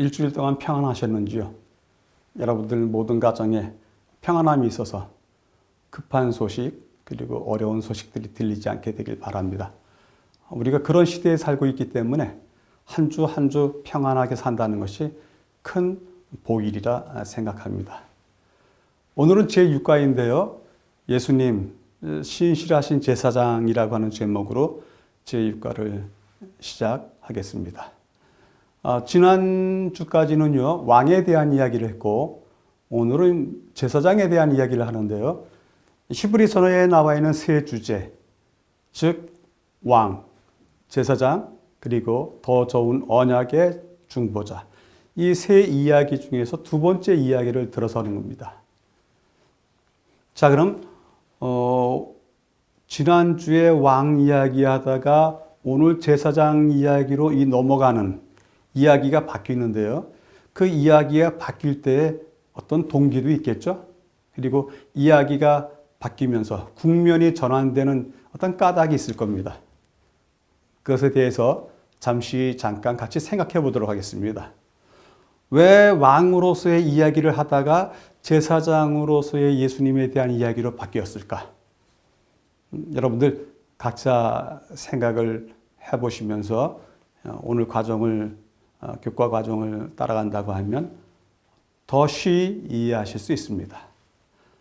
일주일 동안 평안하셨는지요? 여러분들 모든 가정에 평안함이 있어서 급한 소식 그리고 어려운 소식들이 들리지 않게 되길 바랍니다. 우리가 그런 시대에 살고 있기 때문에 한 주 한 주 평안하게 산다는 것이 큰 복이라 생각합니다. 오늘은 제6과인데요. 예수님 신실하신 제사장이라고 하는 제목으로 제6과를 시작하겠습니다. 지난주까지는요, 왕에 대한 이야기를 했고, 오늘은 제사장에 대한 이야기를 하는데요. 히브리서에 나와 있는 세 주제, 즉, 왕, 제사장, 그리고 더 좋은 언약의 중보자. 이 세 이야기 중에서 두 번째 이야기를 들어서는 겁니다. 자, 그럼, 지난주에 왕 이야기 하다가 오늘 제사장 이야기로 넘어가는 이야기가 바뀌는데요. 그 이야기가 바뀔 때 어떤 동기도 있겠죠. 그리고 이야기가 바뀌면서 국면이 전환되는 어떤 까닭이 있을 겁니다. 그것에 대해서 잠깐 같이 생각해 보도록 하겠습니다. 왜 왕으로서의 이야기를 하다가 제사장으로서의 예수님에 대한 이야기로 바뀌었을까? 여러분들 각자 생각을 해보시면서 오늘 교과 과정을 따라간다고 하면 더 쉽이 이해하실 수 있습니다.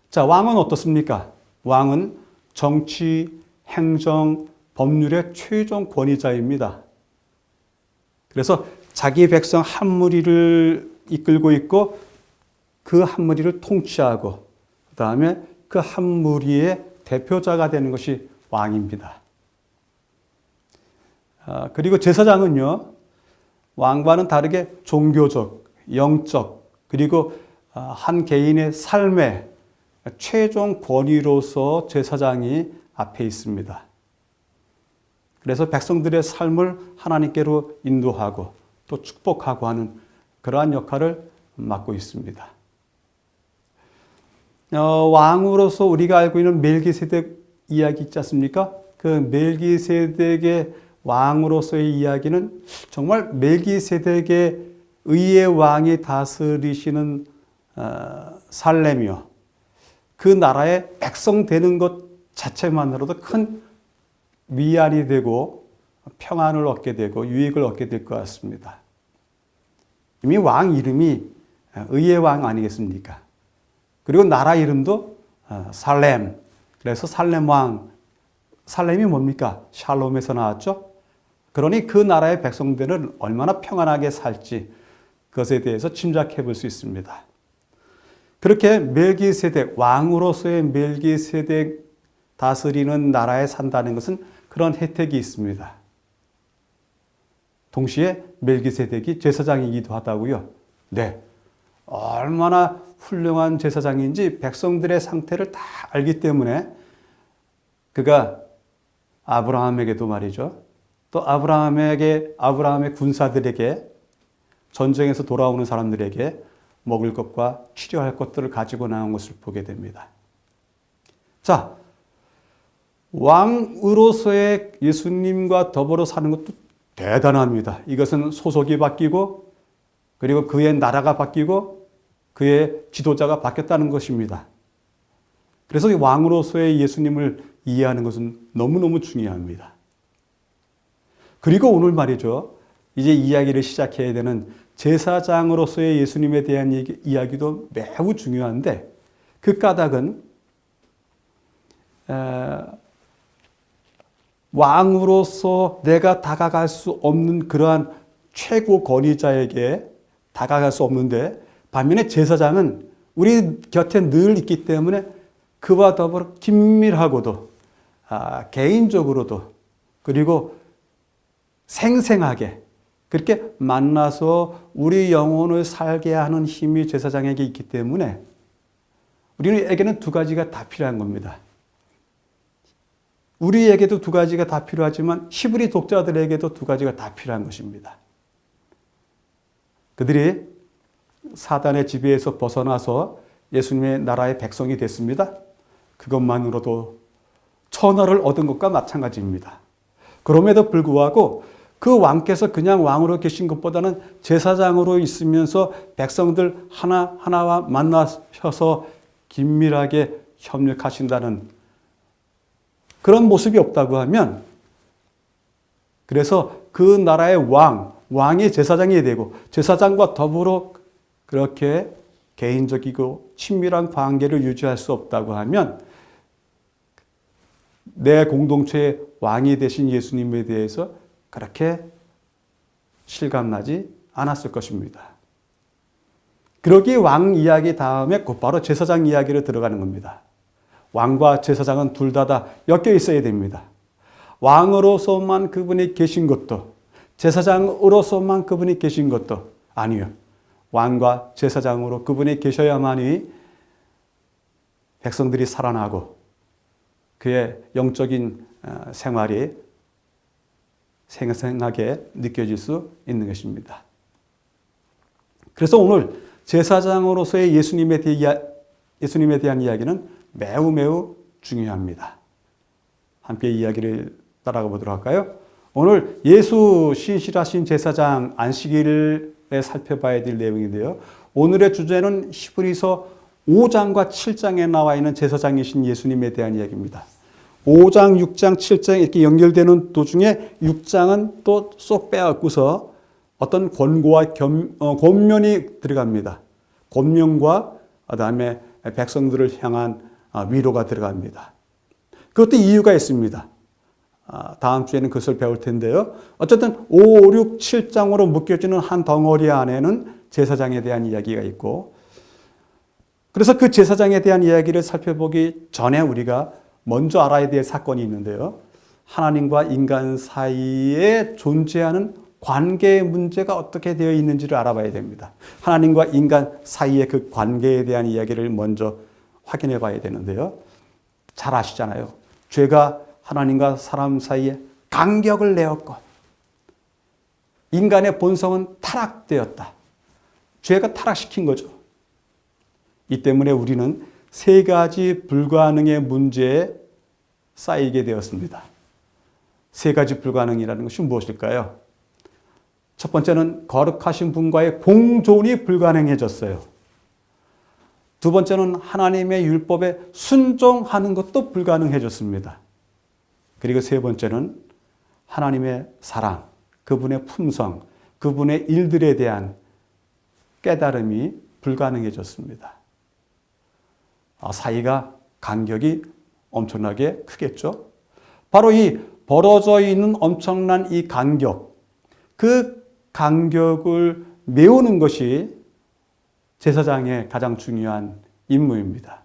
자, 왕은 어떻습니까? 왕은 정치, 행정, 법률의 최종 권위자입니다. 그래서 자기 백성 한 무리를 이끌고 있고 그 한 무리를 통치하고 그 다음에 그 한 무리의 대표자가 되는 것이 왕입니다. 그리고 제사장은요, 왕과는 다르게 종교적, 영적, 그리고 한 개인의 삶의 최종 권위로서 제사장이 앞에 있습니다. 그래서 백성들의 삶을 하나님께로 인도하고 또 축복하고 하는 그러한 역할을 맡고 있습니다. 왕으로서 우리가 알고 있는 멜기세덱 이야기 있지 않습니까? 그 멜기세덱의 왕으로서의 이야기는 정말 멜기세덱의 의의 왕이 다스리시는 살렘이요. 그 나라의 백성 되는 것 자체만으로도 큰 위안이 되고 평안을 얻게 되고 유익을 얻게 될 것 같습니다. 이미 왕 이름이 의의 왕 아니겠습니까? 그리고 나라 이름도 살렘. 그래서 살렘 왕. 살렘이 뭡니까? 샬롬에서 나왔죠? 그러니 그 나라의 백성들은 얼마나 평안하게 살지 그것에 대해서 짐작해 볼 수 있습니다. 그렇게 멜기세덱, 왕으로서의 멜기세덱 다스리는 나라에 산다는 것은 그런 혜택이 있습니다. 동시에 멜기세덱이 제사장이기도 하다고요. 네, 얼마나 훌륭한 제사장인지 백성들의 상태를 다 알기 때문에 그가 아브라함에게도 말이죠. 또 아브라함의 군사들에게 전쟁에서 돌아오는 사람들에게 먹을 것과 치료할 것들을 가지고 나온 것을 보게 됩니다. 자, 왕으로서의 예수님과 더불어 사는 것도 대단합니다. 이것은 소속이 바뀌고 그리고 그의 나라가 바뀌고 그의 지도자가 바뀌었다는 것입니다. 그래서 왕으로서의 예수님을 이해하는 것은 너무너무 중요합니다. 그리고 오늘 말이죠. 이제 이야기를 시작해야 되는 제사장으로서의 예수님에 대한 이야기도 매우 중요한데 그 까닭은 왕으로서 내가 다가갈 수 없는 그러한 최고 권위자에게 다가갈 수 없는데 반면에 제사장은 우리 곁에 늘 있기 때문에 그와 더불어 긴밀하고도 개인적으로도 그리고 생생하게 그렇게 만나서 우리 영혼을 살게 하는 힘이 제사장에게 있기 때문에 우리에게는 두 가지가 다 필요한 겁니다. 우리에게도 두 가지가 다 필요하지만 히브리 독자들에게도 두 가지가 다 필요한 것입니다. 그들이 사단의 지배에서 벗어나서 예수님의 나라의 백성이 됐습니다. 그것만으로도 천하를 얻은 것과 마찬가지입니다. 그럼에도 불구하고 그 왕께서 그냥 왕으로 계신 것보다는 제사장으로 있으면서 백성들 하나하나와 만나셔서 긴밀하게 협력하신다는 그런 모습이 없다고 하면, 그래서 그 나라의 왕이 제사장이 되고 제사장과 더불어 그렇게 개인적이고 친밀한 관계를 유지할 수 없다고 하면 내 공동체의 왕이 되신 예수님에 대해서 그렇게 실감나지 않았을 것입니다. 그러기에 왕 이야기 다음에 곧바로 제사장 이야기로 들어가는 겁니다. 왕과 제사장은 둘 다 엮여 있어야 됩니다. 왕으로서만 그분이 계신 것도, 제사장으로서만 그분이 계신 것도 아니요. 왕과 제사장으로 그분이 계셔야만이 백성들이 살아나고 그의 영적인 생활이 생생하게 느껴질 수 있는 것입니다. 그래서 오늘 제사장으로서의 예수님에 대한 이야기는 매우 중요합니다. 함께 이야기를 따라가 보도록 할까요? 오늘 예수 신실하신 제사장 안식일에 살펴봐야 될 내용인데요. 오늘의 주제는 히브리서 5장과 7장에 나와 있는 제사장이신 예수님에 대한 이야기입니다. 5장, 6장, 7장 이렇게 연결되는 도중에 6장은 또 쏙 빼앗고서 어떤 권고와 권면이 들어갑니다. 권면과 그다음에 백성들을 향한 위로가 들어갑니다. 그것도 이유가 있습니다. 다음 주에는 그것을 배울 텐데요. 어쨌든 5, 6, 7장으로 묶여지는 한 덩어리 안에는 제사장에 대한 이야기가 있고, 그래서 그 제사장에 대한 이야기를 살펴보기 전에 우리가 먼저 알아야 될 사건이 있는데요. 하나님과 인간 사이에 존재하는 관계의 문제가 어떻게 되어 있는지를 알아봐야 됩니다. 하나님과 인간 사이의 그 관계에 대한 이야기를 먼저 확인해 봐야 되는데요. 잘 아시잖아요. 죄가 하나님과 사람 사이에 간격을 내었고 인간의 본성은 타락되었다. 죄가 타락시킨 거죠. 이 때문에 우리는 세 가지 불가능의 문제에 쌓이게 되었습니다. 세 가지 불가능이라는 것이 무엇일까요? 첫 번째는 거룩하신 분과의 공존이 불가능해졌어요. 두 번째는 하나님의 율법에 순종하는 것도 불가능해졌습니다. 그리고 세 번째는 하나님의 사랑, 그분의 품성, 그분의 일들에 대한 깨달음이 불가능해졌습니다. 사이가 간격이 엄청나게 크겠죠. 바로 이 벌어져 있는 엄청난 이 간격, 그 간격을 메우는 것이 제사장의 가장 중요한 임무입니다.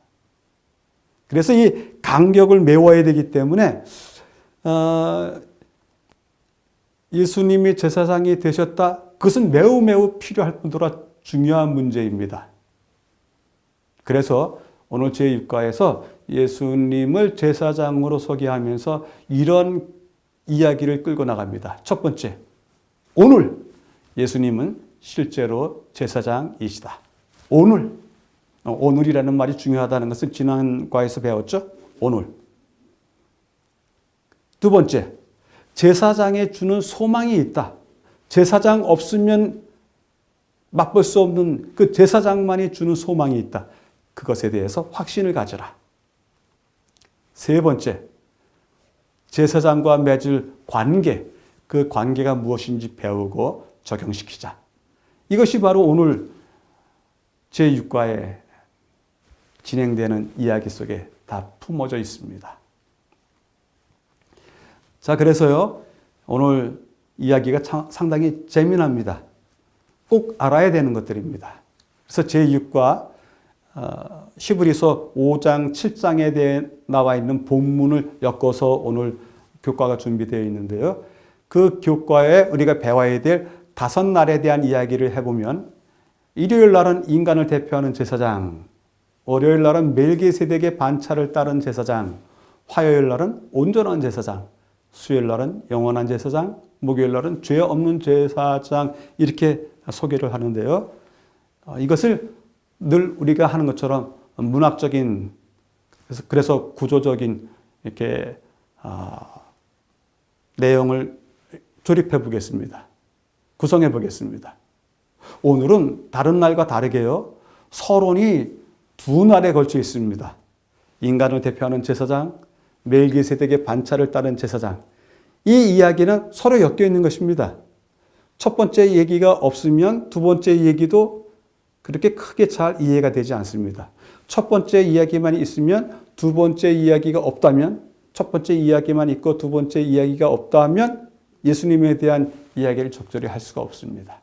그래서 이 간격을 메워야 되기 때문에 예수님이 제사장이 되셨다. 그것은 매우 필요할 뿐더러 중요한 문제입니다. 그래서 오늘 제6과에서 예수님을 제사장으로 소개하면서 이런 이야기를 끌고 나갑니다. 첫 번째, 오늘 예수님은 실제로 제사장이시다. 오늘이라는 말이 중요하다는 것은 지난 과에서 배웠죠? 오늘. 두 번째, 제사장에 주는 소망이 있다. 제사장 없으면 맛볼 수 없는 그 제사장만이 주는 소망이 있다. 그것에 대해서 확신을 가져라. 세 번째, 제사장과 맺을 관계, 그 관계가 무엇인지 배우고 적용시키자. 이것이 바로 오늘 제6과에 진행되는 이야기 속에 다 품어져 있습니다. 자, 그래서요, 오늘 이야기가 상당히 재미납니다. 꼭 알아야 되는 것들입니다. 그래서 제6과 히브리서 5장, 7장에 대해 나와 있는 본문을 엮어서 오늘 교과가 준비되어 있는데요. 그 교과에 우리가 배워야 될 5날에 대한 이야기를 해보면, 일요일 날은 인간을 대표하는 제사장, 월요일 날은 멜기세덱의 반차를 따른 제사장, 화요일 날은 온전한 제사장, 수요일 날은 영원한 제사장, 목요일 날은 죄 없는 제사장, 이렇게 소개를 하는데요. 이것을 늘 우리가 하는 것처럼 문학적인, 그래서 구조적인 이렇게 내용을 조립해 보겠습니다. 구성해 보겠습니다. 오늘은 다른 날과 다르게요. 서론이 두 날에 걸쳐 있습니다. 인간을 대표하는 제사장, 멜기세덱의 반차를 따른 제사장. 이 이야기는 서로 엮여 있는 것입니다. 첫 번째 얘기가 없으면 두 번째 얘기도 그렇게 크게 잘 이해가 되지 않습니다. 첫 번째 이야기만 있으면 두 번째 이야기가 없다면, 첫 번째 이야기만 있고 두 번째 이야기가 없다면 예수님에 대한 이야기를 적절히 할 수가 없습니다.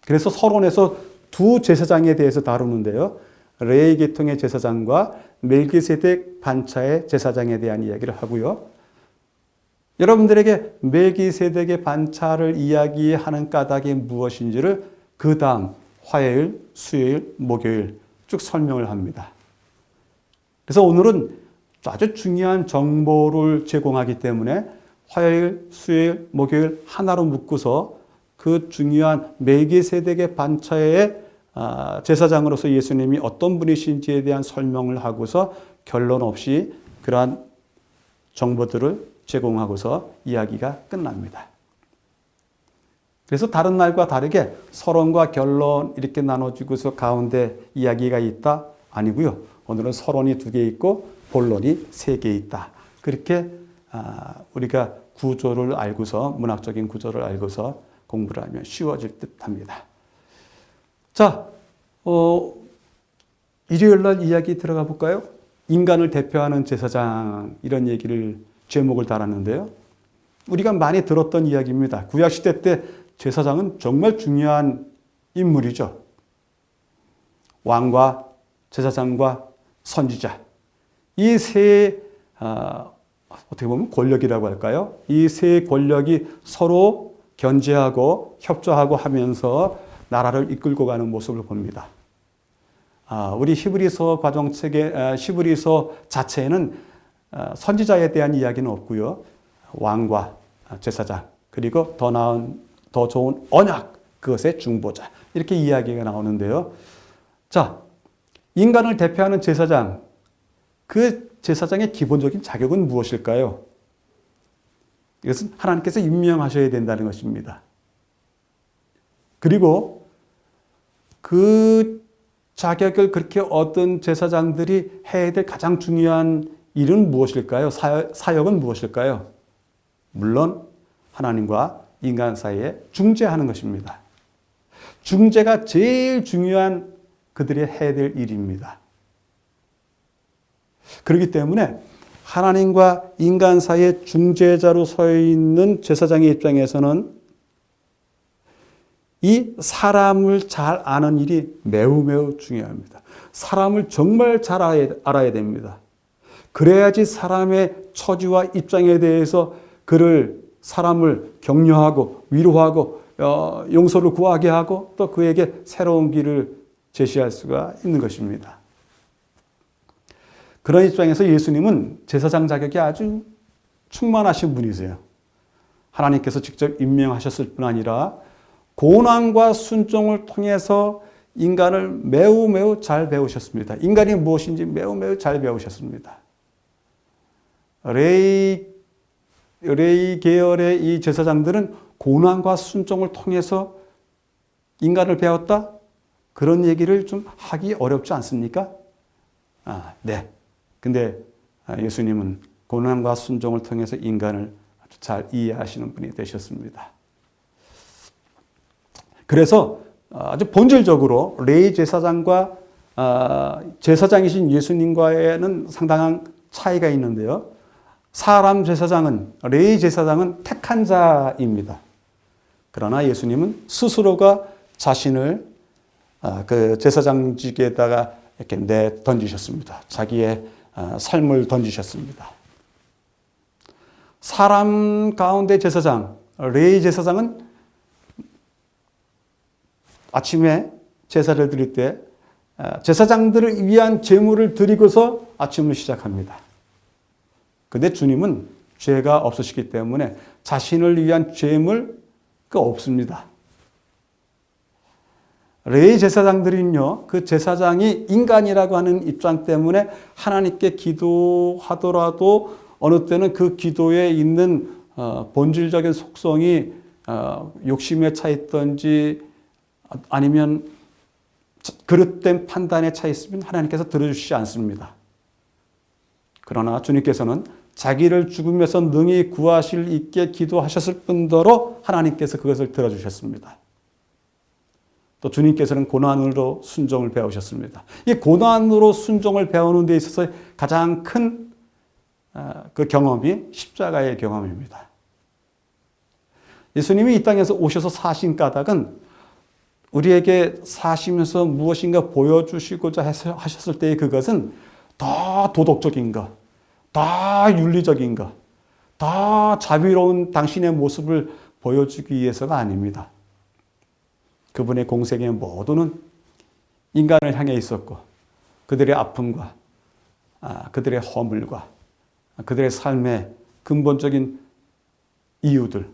그래서 서론에서 두 제사장에 대해서 다루는데요. 레위 계통의 제사장과 멜기세덱 반차의 제사장에 대한 이야기를 하고요. 여러분들에게 멜기세덱의 반차를 이야기하는 까닭이 무엇인지를 그 다음 화요일, 수요일, 목요일 쭉 설명을 합니다. 그래서 오늘은 아주 중요한 정보를 제공하기 때문에 화요일, 수요일, 목요일 하나로 묶고서 그 중요한 멜기세덱의 반차의 제사장으로서 예수님이 어떤 분이신지에 대한 설명을 하고서 결론 없이 그러한 정보들을 제공하고서 이야기가 끝납니다. 그래서 다른 날과 다르게 서론과 결론 이렇게 나눠지고서 가운데 이야기가 있다? 아니고요. 오늘은 서론이 2개 있고 본론이 3개 있다. 그렇게 우리가 구조를 알고서, 문학적인 구조를 알고서 공부를 하면 쉬워질 듯합니다. 자, 일요일 날 이야기 들어가 볼까요? 인간을 대표하는 제사장, 이런 얘기를 제목을 달았는데요. 우리가 많이 들었던 이야기입니다. 구약시대 때 제사장은 정말 중요한 인물이죠. 왕과 제사장과 선지자. 이 세, 어떻게 보면 권력이라고 할까요? 이 세 권력이 서로 견제하고 협조하고 하면서 나라를 이끌고 가는 모습을 봅니다. 우리 히브리서 과정책의 히브리서 자체에는 선지자에 대한 이야기는 없고요. 왕과 제사장, 그리고 더 나은, 더 좋은 언약, 그것의 중보자. 이렇게 이야기가 나오는데요. 자, 인간을 대표하는 제사장, 그 제사장의 기본적인 자격은 무엇일까요? 이것은 하나님께서 임명하셔야 된다는 것입니다. 그리고 그 자격을 그렇게 얻은 제사장들이 해야 될 가장 중요한 일은 무엇일까요? 사역은 무엇일까요? 물론 하나님과 인간 사이에 중재하는 것입니다. 중재가 제일 중요한 그들이 해야 될 일입니다. 그렇기 때문에 하나님과 인간 사이의 중재자로 서 있는 제사장의 입장에서는 이 사람을 잘 아는 일이 매우 매우 중요합니다. 사람을 정말 잘 알아야 됩니다. 그래야지 사람의 처지와 입장에 대해서 사람을 격려하고 위로하고 용서를 구하게 하고 또 그에게 새로운 길을 제시할 수가 있는 것입니다. 그런 입장에서 예수님은 제사장 자격이 아주 충만하신 분이세요. 하나님께서 직접 임명하셨을 뿐 아니라 고난과 순종을 통해서 인간을 매우 매우 잘 배우셨습니다. 인간이 무엇인지 매우 매우 잘 배우셨습니다. 레위 계열의 이 제사장들은 고난과 순종을 통해서 인간을 배웠다? 그런 얘기를 좀 하기 어렵지 않습니까? 네. 근데 예수님은 고난과 순종을 통해서 인간을 아주 잘 이해하시는 분이 되셨습니다. 그래서 아주 본질적으로 레위 제사장과 제사장이신 예수님과는 상당한 차이가 있는데요. 사람 제사장은, 레위 제사장은 택한 자입니다. 그러나 예수님은 스스로가 자신을 그 제사장직에다가 이렇게 던지셨습니다. 자기의 삶을 던지셨습니다. 사람 가운데 제사장, 레위 제사장은 아침에 제사를 드릴 때 제사장들을 위한 제물을 드리고서 아침을 시작합니다. 그런데 주님은 죄가 없으시기 때문에 자신을 위한 제물가 없습니다. 레위 제사장들은요, 그 제사장이 인간이라고 하는 입장 때문에 하나님께 기도하더라도 어느 때는 그 기도에 있는 본질적인 속성이 욕심에 차 있든지 아니면 그릇된 판단에 차 있으면 하나님께서 들어주시지 않습니다. 그러나 주님께서는 자기를 죽음에서 능히 구하실 있게 기도하셨을 뿐더러 하나님께서 그것을 들어주셨습니다. 또 주님께서는 고난으로 순종을 배우셨습니다. 이 고난으로 순종을 배우는 데 있어서 가장 큰 그 경험이 십자가의 경험입니다. 예수님이 이 땅에서 오셔서 사신 까닭은 우리에게 사시면서 무엇인가 보여주시고자 하셨을 때의 그것은 더 도덕적인 것, 더 윤리적인 것, 더 자비로운 당신의 모습을 보여주기 위해서가 아닙니다. 그분의 공생의 모두는 인간을 향해 있었고 그들의 아픔과 그들의 허물과 그들의 삶의 근본적인 이유들,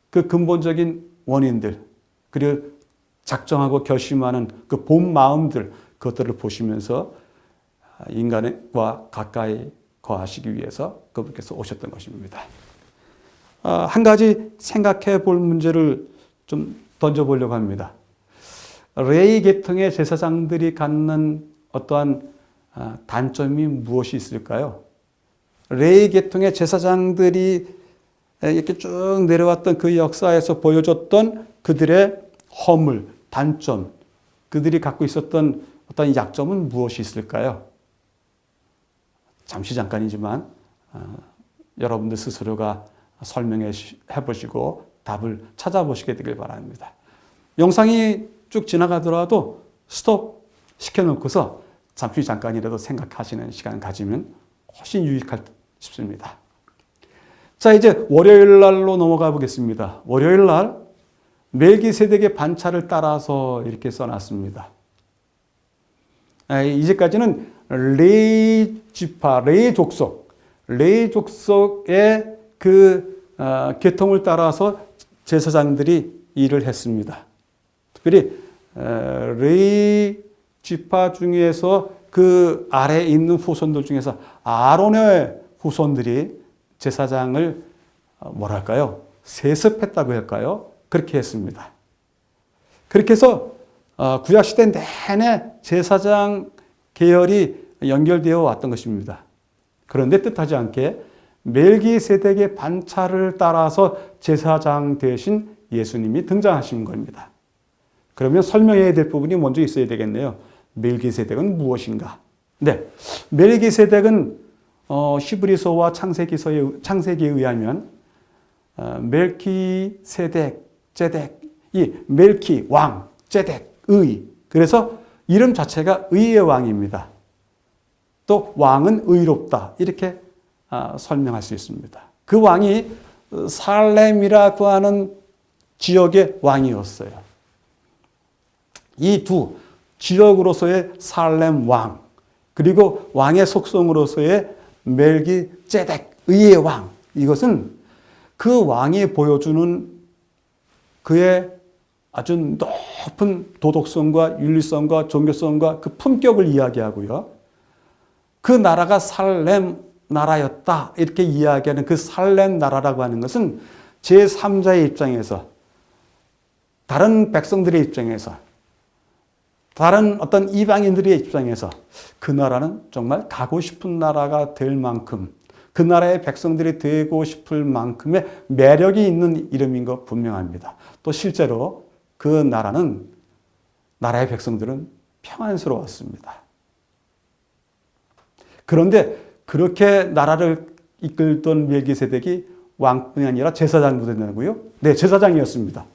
그 근본적인 원인들, 그리고 작정하고 결심하는 그 본 마음들, 그것들을 보시면서 인간과 가까이 거하시기 위해서 그분께서 오셨던 것입니다. 한 가지 생각해 볼 문제를 좀 던져보려고 합니다. 레위 계통의 제사장들이 갖는 어떠한 단점이 무엇이 있을까요? 레위 계통의 제사장들이 이렇게 쭉 내려왔던 그 역사에서 보여줬던 그들의 허물, 단점, 그들이 갖고 있었던 어떤 약점은 무엇이 있을까요? 잠깐이지만 여러분들 스스로가 설명해 보시고 답을 찾아보시게 되길 바랍니다. 영상이 쭉 지나가더라도 스톱 시켜놓고서 잠깐이라도 생각하시는 시간 가지면 훨씬 유익할 싶습니다. 자, 이제 월요일 날로 넘어가 보겠습니다. 월요일 날 멜기세덱의 반차를 따라서 이렇게 써놨습니다. 이제까지는 레위 지파, 레위 족속의 그 계통을 따라서 제사장들이 일을 했습니다. 특별히 레위 지파 중에서 그 아래에 있는 후손들 중에서 아론의 후손들이 제사장을 뭐랄까요? 세습했다고 할까요? 그렇게 했습니다. 그렇게 해서 구약시대 내내 제사장 계열이 연결되어 왔던 것입니다. 그런데 뜻하지 않게 멜기세덱의 반차를 따라서 제사장 대신 예수님이 등장하신 겁니다. 그러면 설명해야 될 부분이 먼저 있어야 되겠네요. 멜기세덱은 무엇인가? 네, 멜기세덱은 히브리서와 창세기에 의하면 멜키세덱, 제덱, 이 멜키 왕, 제덱 의. 그래서 이름 자체가 의의 왕입니다. 또 왕은 의롭다 이렇게 설명할 수 있습니다. 그 왕이 살렘이라고 하는 지역의 왕이었어요. 이 두 지역으로서의 살렘 왕, 그리고 왕의 속성으로서의 멜기세덱 의의 왕, 이것은 그 왕이 보여주는 그의 아주 높은 도덕성과 윤리성과 종교성과 그 품격을 이야기하고요. 그 나라가 살렘 나라였다 이렇게 이야기하는 그 살렘 나라라고 하는 것은 제3자의 입장에서, 다른 백성들의 입장에서, 다른 어떤 이방인들의 입장에서 그 나라는 정말 가고 싶은 나라가 될 만큼, 그 나라의 백성들이 되고 싶을 만큼의 매력이 있는 이름인 것 분명합니다. 또 실제로 그 나라의 백성들은 평안스러웠습니다. 그런데 그렇게 나라를 이끌던 멜기세덱이 왕뿐이 아니라 제사장도 된다고요? 네, 제사장이었습니다.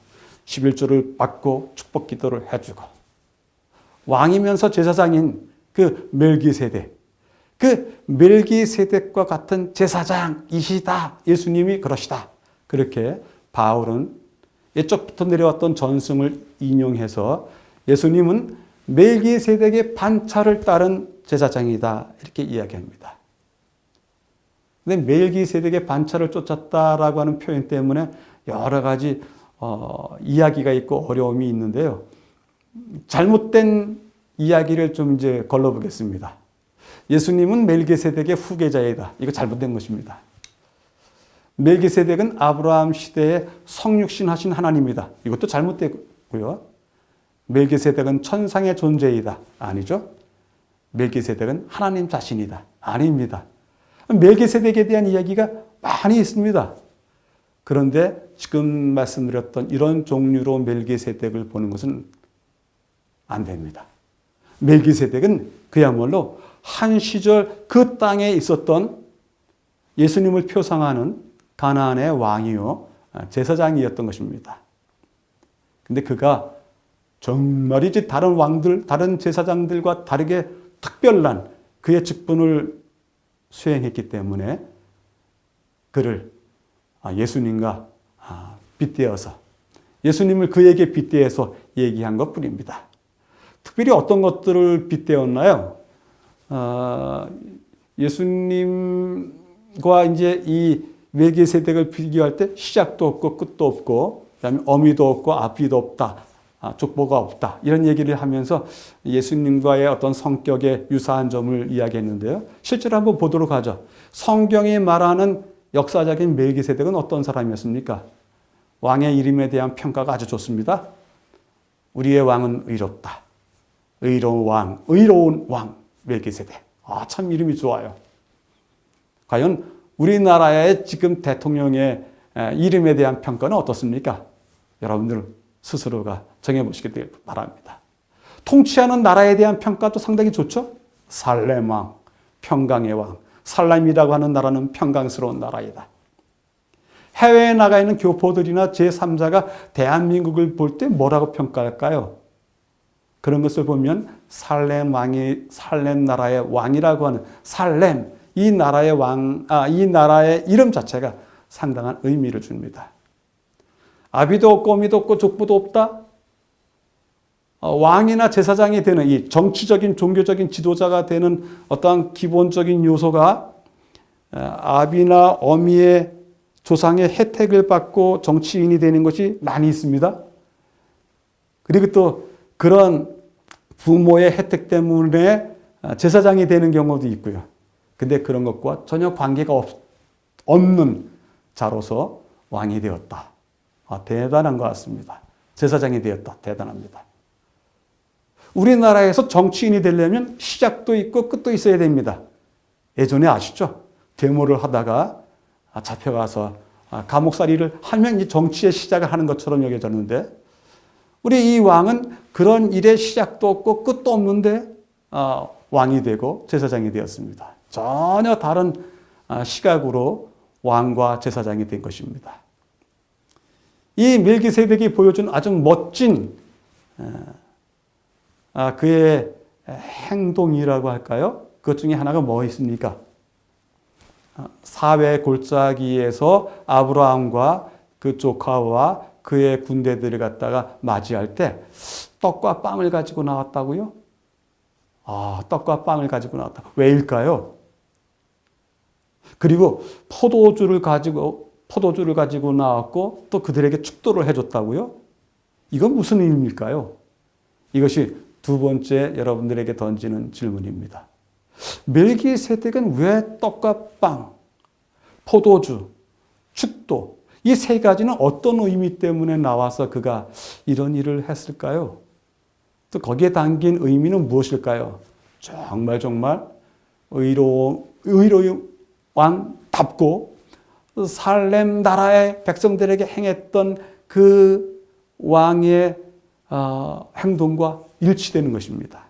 11조를 받고 축복 기도를 해주고, 왕이면서 제사장인 그 멜기세덱, 그 멜기세덱과 같은 제사장이시다. 예수님이 그러시다. 그렇게 바울은 이쪽부터 내려왔던 전승을 인용해서 예수님은 멜기세덱의 반차를 따른 제사장이다 이렇게 이야기합니다. 근데 멜기세덱의 반차를 쫓았다라고 하는 표현 때문에 여러 가지 이야기가 있고 어려움이 있는데요. 잘못된 이야기를 좀 이제 걸러보겠습니다. 예수님은 멜기세덱의 후계자이다. 이거 잘못된 것입니다. 멜기세덱은 아브라함 시대에 성육신하신 하나님이다. 이것도 잘못되고요. 멜기세덱은 천상의 존재이다. 아니죠. 멜기세덱은 하나님 자신이다. 아닙니다. 멜기세덱에 대한 이야기가 많이 있습니다. 그런데 지금 말씀드렸던 이런 종류로 멜기세덱을 보는 것은 안 됩니다. 멜기세덱은 그야말로 한 시절 그 땅에 있었던 예수님을 표상하는 가나안의 왕이요 제사장이었던 것입니다. 근데 그가 정말이지 다른 왕들, 다른 제사장들과 다르게 특별한 그의 직분을 수행했기 때문에 그를 예수님과 빗대어서 예수님을 그에게 빗대어서 얘기한 것뿐입니다. 특별히 어떤 것들을 빗대었나요? 예수님과 이제 이 멜기세덱을 비교할 때 시작도 없고 끝도 없고 그다음에 어미도 없고 아비도 없다. 족보가 없다. 이런 얘기를 하면서 예수님과의 어떤 성격에 유사한 점을 이야기했는데요. 실제로 한번 보도록 하죠. 성경이 말하는 역사적인 멜기세덱은 어떤 사람이었습니까? 왕의 이름에 대한 평가가 아주 좋습니다. 우리의 왕은 의롭다. 의로운 왕 멜기세덱. 참 이름이 좋아요. 과연 우리나라의 지금 대통령의 이름에 대한 평가는 어떻습니까? 여러분들 스스로가 정해보시기 바랍니다. 통치하는 나라에 대한 평가도 상당히 좋죠? 살렘 왕, 평강의 왕. 살렘이라고 하는 나라는 평강스러운 나라이다. 해외에 나가 있는 교포들이나 제3자가 대한민국을 볼 때 뭐라고 평가할까요? 그런 것을 보면 살렘 나라의 왕이라고 하는 살렘, 이 나라의 이름 자체가 상당한 의미를 줍니다. 아비도 없고 어미도 없고 족보도 없다. 왕이나 제사장이 되는 이 정치적인 종교적인 지도자가 되는 어떠한 기본적인 요소가 아비나 어미의 조상의 혜택을 받고 정치인이 되는 것이 많이 있습니다. 그리고 또 그런 부모의 혜택 때문에 제사장이 되는 경우도 있고요. 근데 그런 것과 전혀 관계가 없는 자로서 왕이 되었다. 대단한 것 같습니다. 제사장이 되었다. 대단합니다. 우리나라에서 정치인이 되려면 시작도 있고 끝도 있어야 됩니다. 예전에 아시죠? 데모를 하다가 잡혀가서 감옥살이를 하면 이 정치의 시작을 하는 것처럼 여겨졌는데 우리 이 왕은 그런 일의 시작도 없고 끝도 없는데 왕이 되고 제사장이 되었습니다. 전혀 다른 시각으로 왕과 제사장이 된 것입니다. 이 멜기세덱이 보여준 아주 멋진 그의 행동이라고 할까요? 그것 중에 하나가 뭐 있습니까? 사회 골짜기에서 아브라함과 그 조카와 그의 군대들을 갖다가 맞이할 때 떡과 빵을 가지고 나왔다고요? 떡과 빵을 가지고 나왔다. 왜일까요? 그리고 포도주를 가지고 나왔고 또 그들에게 축도를 해줬다고요? 이건 무슨 의미일까요? 이것이 두 번째 여러분들에게 던지는 질문입니다. 멜기세덱은 왜 떡과 빵, 포도주, 축도 이 세 가지는 어떤 의미 때문에 나와서 그가 이런 일을 했을까요? 또 거기에 담긴 의미는 무엇일까요? 정말 의로운 왕답고 살렘 나라의 백성들에게 행했던 그 왕의 행동과 일치되는 것입니다.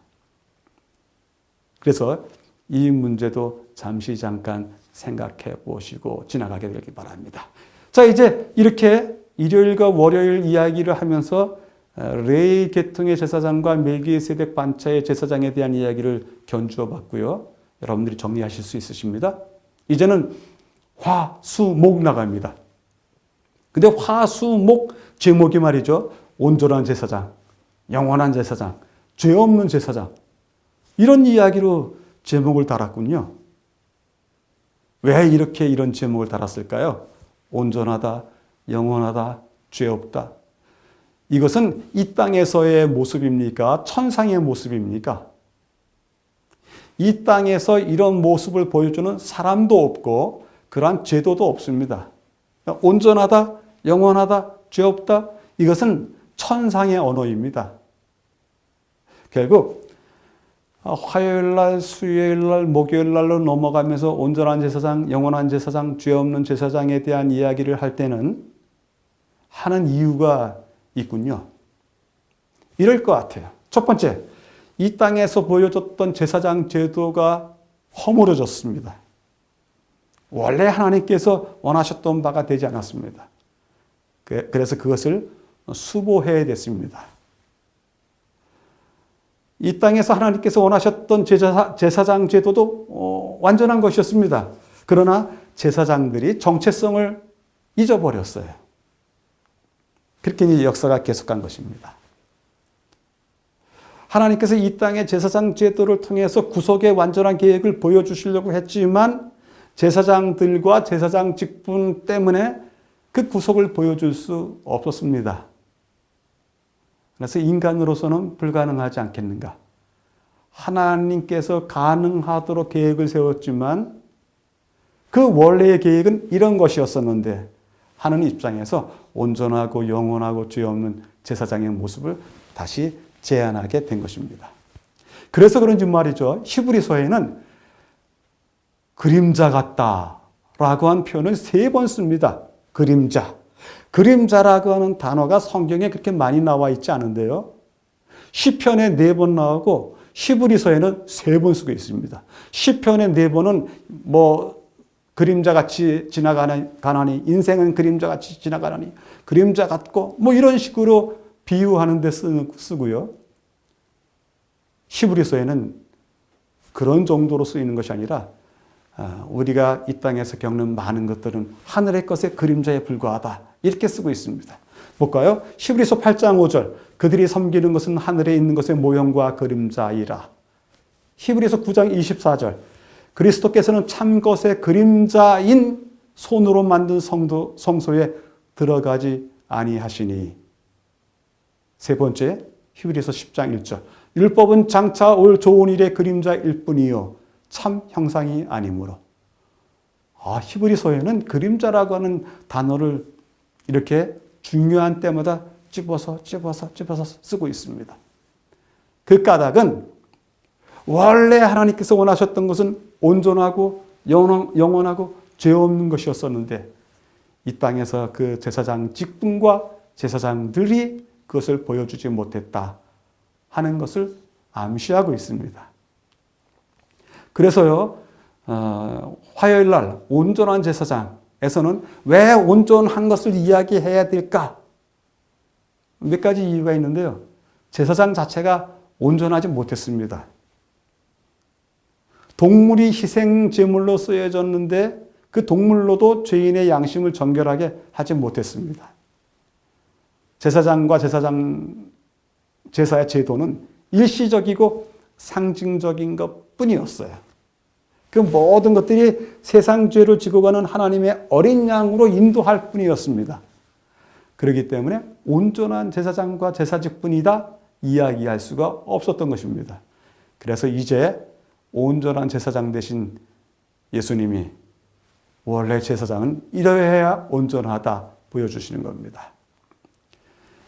그래서 이 문제도 잠깐 생각해 보시고 지나가게 되길 바랍니다. 자, 이제 이렇게 일요일과 월요일 이야기를 하면서 레위 계통의 제사장과 멜기세덱 반차의 제사장에 대한 이야기를 견주어 봤고요. 여러분들이 정리하실 수 있으십니다. 이제는 화, 수, 목 나갑니다. 근데 화, 수, 목 제목이 말이죠. 온전한 제사장, 영원한 제사장, 죄 없는 제사장. 이런 이야기로 제목을 달았군요. 왜 이렇게 이런 제목을 달았을까요? 온전하다, 영원하다, 죄 없다. 이것은 이 땅에서의 모습입니까? 천상의 모습입니까? 이 땅에서 이런 모습을 보여주는 사람도 없고 그러한 제도도 없습니다. 온전하다, 영원하다, 죄 없다, 이것은 천상의 언어입니다. 결국 화요일 날, 수요일 날, 목요일 날로 넘어가면서 온전한 제사장, 영원한 제사장, 죄 없는 제사장에 대한 이야기를 할 때는 하는 이유가 있군요. 이럴 것 같아요. 첫 번째, 이 땅에서 보여줬던 제사장 제도가 허물어졌습니다. 원래 하나님께서 원하셨던 바가 되지 않았습니다. 그래서 그것을 수보해야 됐습니다. 이 땅에서 하나님께서 원하셨던 제사장 제도도 완전한 것이었습니다. 그러나 제사장들이 정체성을 잊어버렸어요. 그렇게 이제 역사가 계속한 것입니다. 하나님께서 이 땅의 제사장 제도를 통해서 구속의 완전한 계획을 보여주시려고 했지만 제사장들과 제사장 직분 때문에 그 구속을 보여줄 수 없었습니다. 그래서 인간으로서는 불가능하지 않겠는가. 하나님께서 가능하도록 계획을 세웠지만 그 원래의 계획은 이런 것이었었는데 하는 입장에서 온전하고 영원하고 죄 없는 제사장의 모습을 다시 제안하게 된 것입니다. 그래서 그런지 말이죠. 히브리서에는 그림자 같다라고 한 표현을 3번 씁니다. 그림자. 그림자라고 하는 단어가 성경에 그렇게 많이 나와 있지 않은데요. 시편에 4번 나오고 히브리서에는 3번 쓰고 있습니다. 시편에 4번은 그림자같이 지나가나니 인생은 그림자같이 지나가나니 그림자 같고 이런 식으로 비유하는 데 쓰고요. 히브리서에는 그런 정도로 쓰이는 것이 아니라 우리가 이 땅에서 겪는 많은 것들은 하늘의 것의 그림자에 불과하다. 이렇게 쓰고 있습니다. 볼까요? 히브리서 8장 5절. 그들이 섬기는 것은 하늘에 있는 것의 모형과 그림자이라. 히브리서 9장 24절. 그리스도께서는 참 것의 그림자인 손으로 만든 성소에 들어가지 아니하시니. 세 번째, 히브리서 10장 1절. 율법은 장차 올 좋은 일의 그림자일 뿐이요 참 형상이 아니므로. 히브리서에는 그림자라고 하는 단어를 이렇게 중요한 때마다 집어서 쓰고 있습니다. 그 까닭은 원래 하나님께서 원하셨던 것은 온전하고 영원하고 죄 없는 것이었었는데 이 땅에서 그 제사장 직분과 제사장들이 그것을 보여주지 못했다 하는 것을 암시하고 있습니다. 그래서요, 화요일 날 온전한 제사장에서는 왜 온전한 것을 이야기해야 될까? 몇 가지 이유가 있는데요. 제사장 자체가 온전하지 못했습니다. 동물이 희생 제물로 쓰여졌는데 그 동물로도 죄인의 양심을 정결하게 하지 못했습니다. 제사장과 제사의 제도는 일시적이고 상징적인 것 뿐이었어요. 그 모든 것들이 세상 죄를 지고 가는 하나님의 어린 양으로 인도할 뿐이었습니다. 그렇기 때문에 온전한 제사장과 제사 직분이다 이야기할 수가 없었던 것입니다. 그래서 이제 온전한 제사장 되신 예수님이 원래 제사장은 이러해야 온전하다 보여주시는 겁니다.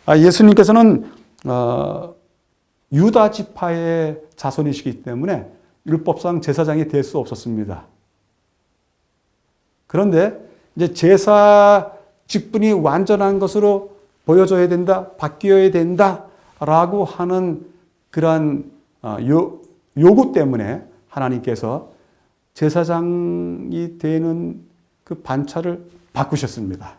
예수님께서는 유다 지파의 자손이시기 때문에 율법상 제사장이 될 수 없었습니다. 그런데 이제 제사 직분이 완전한 것으로 보여줘야 된다, 바뀌어야 된다라고 하는 그러한 요구 때문에 하나님께서 제사장이 되는 그 반차를 바꾸셨습니다.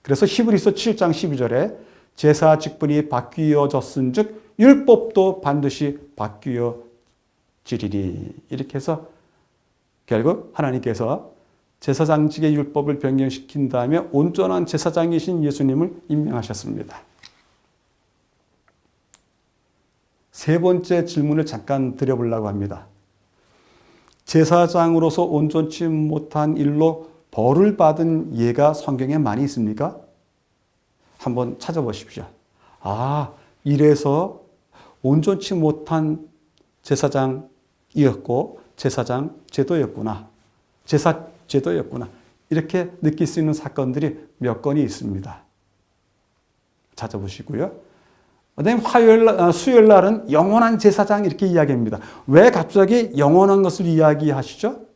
그래서 히브리서 7장 12절에 제사 직분이 바뀌어졌은즉 율법도 반드시 바뀌어지리니 이렇게 해서 결국 하나님께서 제사장직의 율법을 변경시킨 다음에 온전한 제사장이신 예수님을 임명하셨습니다. 세 번째 질문을 잠깐 드려보려고 합니다. 제사장으로서 온전치 못한 일로 벌을 받은 예가 성경에 많이 있습니까? 한번 찾아보십시오. 이래서 온전치 못한 제사장이었고 제사장 제도였구나. 제사 제도였구나. 이렇게 느낄 수 있는 사건들이 몇 건이 있습니다. 찾아보시고요. 그다음에 수요일 날은 영원한 제사장 이렇게 이야기합니다. 왜 갑자기 영원한 것을 이야기하시죠?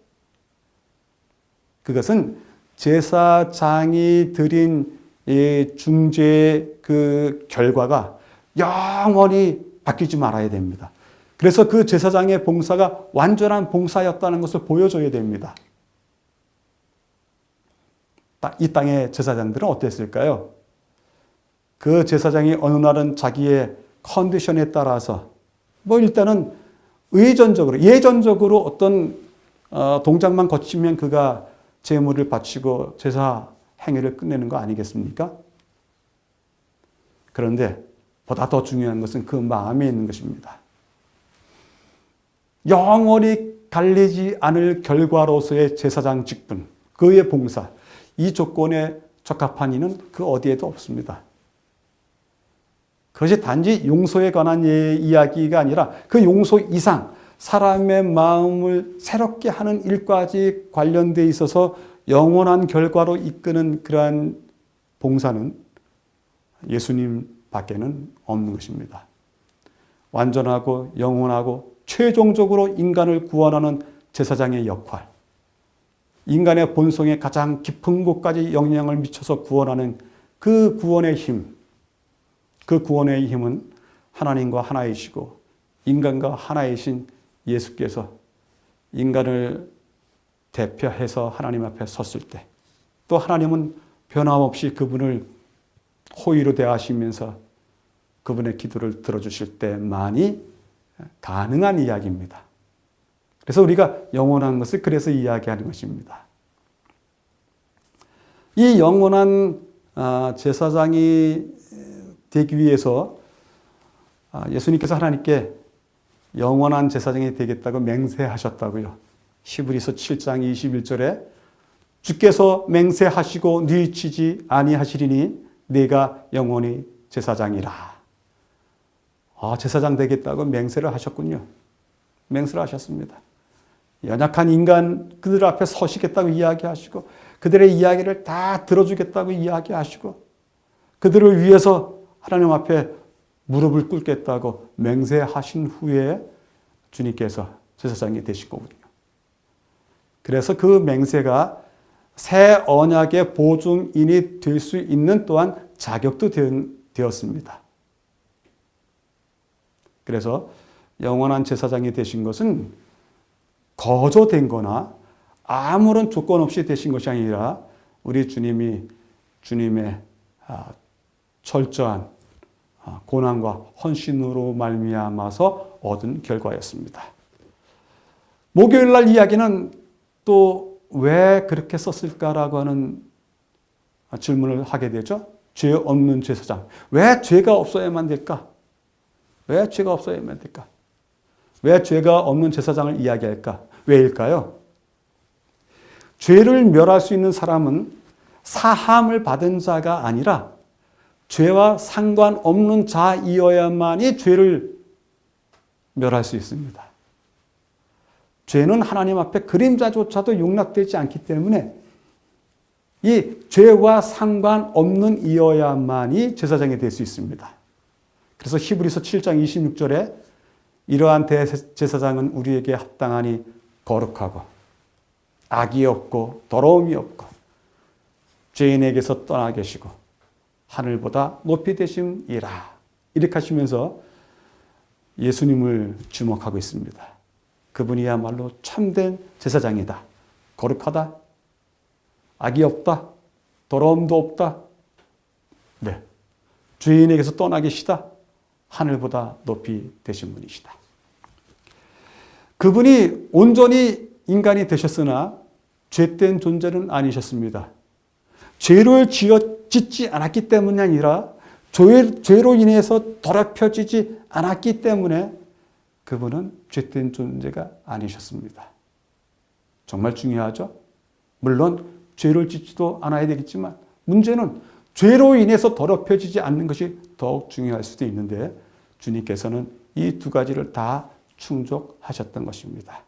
그것은 제사장이 드린 이 중재의 그 결과가 영원히 바뀌지 말아야 됩니다. 그래서 그 제사장의 봉사가 완전한 봉사였다는 것을 보여줘야 됩니다. 이 땅의 제사장들은 어땠을까요? 그 제사장이 어느 날은 자기의 컨디션에 따라서 일단은 예전적으로 어떤 동작만 거치면 그가 제물을 바치고 제사 행위를 끝내는 거 아니겠습니까? 그런데 보다 더 중요한 것은 그 마음에 있는 것입니다. 영원히 갈리지 않을 결과로서의 제사장 직분, 그의 봉사, 이 조건에 적합한 이는 그 어디에도 없습니다. 그것이 단지 용서에 관한 이야기가 아니라 그 용서 이상 사람의 마음을 새롭게 하는 일까지 관련되어 있어서 영원한 결과로 이끄는 그러한 봉사는 예수님 밖에는 없는 것입니다. 완전하고 영원하고 최종적으로 인간을 구원하는 제사장의 역할, 인간의 본성의 가장 깊은 곳까지 영향을 미쳐서 구원하는 그 구원의 힘, 그 구원의 힘은 하나님과 하나이시고 인간과 하나이신 예수께서 인간을 대표해서 하나님 앞에 섰을 때, 또 하나님은 변함없이 그분을 호의로 대하시면서 그분의 기도를 들어주실 때만이 가능한 이야기입니다. 그래서 우리가 영원한 것을 그래서 이야기하는 것입니다. 이 영원한 제사장이 되기 위해서 예수님께서 하나님께 영원한 제사장이 되겠다고 맹세하셨다고요. 히브리서 7장 21절에 주께서 맹세하시고 뉘치지 아니하시리니 내가 영원히 제사장이라. 제사장 되겠다고 맹세를 하셨군요. 맹세를 하셨습니다. 연약한 인간 그들 앞에 서시겠다고 이야기하시고 그들의 이야기를 다 들어주겠다고 이야기하시고 그들을 위해서 하나님 앞에 무릎을 꿇겠다고 맹세하신 후에 주님께서 제사장이 되신 거거든요. 그래서 그 맹세가 새 언약의 보증인이 될 수 있는 또한 자격도 되었습니다. 그래서 영원한 제사장이 되신 것은 거저된 거나 아무런 조건 없이 되신 것이 아니라 우리 주님이 주님의 철저한 고난과 헌신으로 말미암아서 얻은 결과였습니다. 목요일 날 이야기는 또 왜 그렇게 썼을까라고 하는 질문을 하게 되죠. 죄 없는 제사장. 왜 죄가 없어야만 될까? 왜 죄가 없어야만 될까? 왜 죄가 없는 제사장을 이야기할까? 왜일까요? 죄를 멸할 수 있는 사람은 사함을 받은 자가 아니라 죄와 상관없는 자이어야만이 죄를 멸할 수 있습니다. 죄는 하나님 앞에 그림자조차도 용납되지 않기 때문에 이 죄와 상관없는 이어야만이 제사장이 될 수 있습니다. 그래서 히브리서 7장 26절에 이러한 대제사장은 우리에게 합당하니 거룩하고 악이 없고 더러움이 없고 죄인에게서 떠나 계시고 하늘보다 높이 되심이라. 이렇게 하시면서 예수님을 주목하고 있습니다. 그분이야말로 참된 제사장이다. 거룩하다. 악이 없다. 더러움도 없다. 네. 죄인에게서 떠나 계시다. 하늘보다 높이 되신 분이시다. 그분이 온전히 인간이 되셨으나 죄된 존재는 아니셨습니다. 죄를 짓지 않았기 때문이 아니라 죄로 인해서 더럽혀지지 않았기 때문에 그분은 죄된 존재가 아니셨습니다. 정말 중요하죠? 물론 죄를 짓지도 않아야 되겠지만 문제는 죄로 인해서 더럽혀지지 않는 것이 더욱 중요할 수도 있는데 주님께서는 이 두 가지를 다 충족하셨던 것입니다.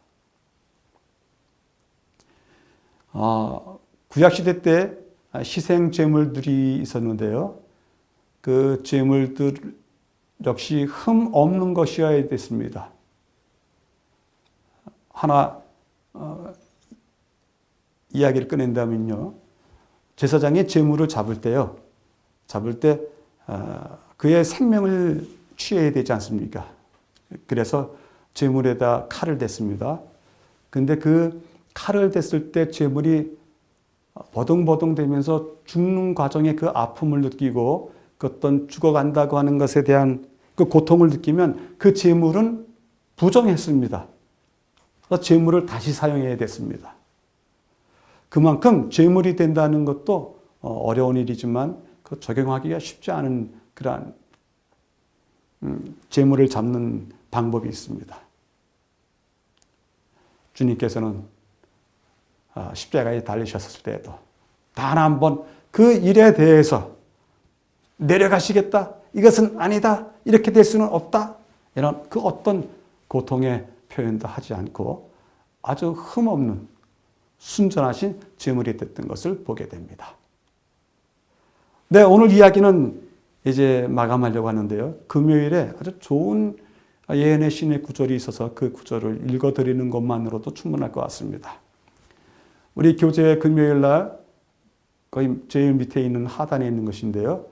구약시대 때 희생 제물들이 있었는데요. 그 제물들 역시 흠 없는 것이어야 됐습니다. 하나 이야기를 꺼낸다면요. 제사장이 제물을 잡을 때요. 잡을 때 그의 생명을 취해야 되지 않습니까? 그래서 제물에다 칼을 댔습니다. 근데 그 칼을 댔을 때 제물이 버둥버둥 되면서 죽는 과정에 그 아픔을 느끼고 그 어떤 죽어간다고 하는 것에 대한 그 고통을 느끼면 그 제물은 부정했습니다. 그래서 제물을 다시 사용해야 됐습니다. 그만큼 제물이 된다는 것도 어려운 일이지만 그 적용하기가 쉽지 않은 그러한 제물을 잡는 방법이 있습니다. 주님께서는 십자가에 달리셨을 때에도 단 한 번 그 일에 대해서 내려가시겠다, 이것은 아니다, 이렇게 될 수는 없다, 이런 그 어떤 고통의 표현도 하지 않고 아주 흠없는 순전하신 제물이 됐던 것을 보게 됩니다. 네, 오늘 이야기는 이제 마감하려고 하는데요. 금요일에 아주 좋은 예언의 신의 구절이 있어서 그 구절을 읽어드리는 것만으로도 충분할 것 같습니다. 우리 교재 금요일 날 거의 제일 밑에 있는 하단에 있는 것인데요.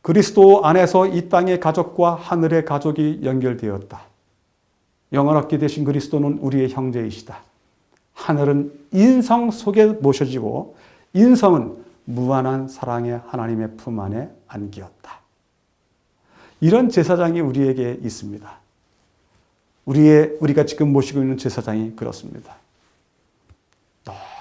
그리스도 안에서 이 땅의 가족과 하늘의 가족이 연결되었다. 영원하게 되신 그리스도는 우리의 형제이시다. 하늘은 인성 속에 모셔지고 인성은 무한한 사랑의 하나님의 품 안에 안기었다. 이런 제사장이 우리에게 있습니다. 우리가 지금 모시고 있는 제사장이 그렇습니다.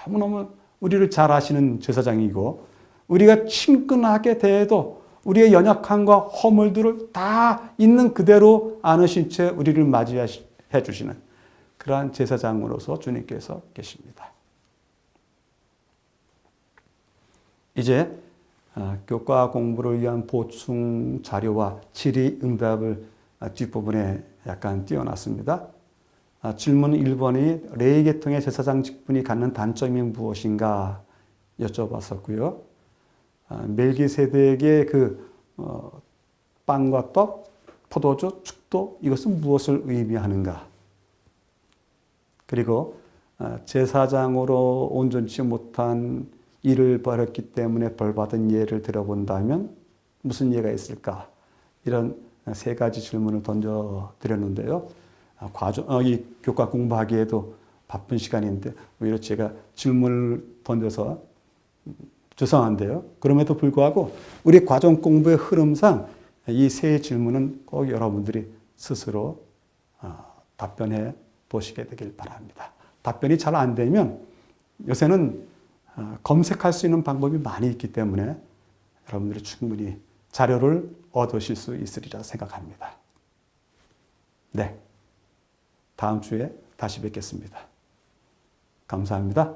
너무너무 우리를 잘 아시는 제사장이고 우리가 친근하게 대해도 우리의 연약함과 허물들을 다 있는 그대로 안으신 채 우리를 맞이해 주시는 그러한 제사장으로서 주님께서 계십니다. 이제 교과 공부를 위한 보충 자료와 질의응답을 뒷부분에 약간 띄워놨습니다. 질문 1번이 레위 계통의 제사장 직분이 갖는 단점이 무엇인가 여쭤봤었고요. 멜기세덱의 그 빵과 떡, 포도주, 축도 이것은 무엇을 의미하는가? 그리고 제사장으로 온전치 못한 일을 벌였기 때문에 벌받은 예를 들어본다면 무슨 예가 있을까? 이런 세 가지 질문을 던져드렸는데요. 이 교과 공부하기에도 바쁜 시간인데 오히려 제가 질문을 던져서 죄송한데요. 그럼에도 불구하고 우리 과정 공부의 흐름상 이 세 질문은 꼭 여러분들이 스스로 답변해 보시게 되길 바랍니다. 답변이 잘 안 되면 요새는 검색할 수 있는 방법이 많이 있기 때문에 여러분들이 충분히 자료를 얻으실 수 있으리라 생각합니다. 네. 다음 주에 다시 뵙겠습니다. 감사합니다.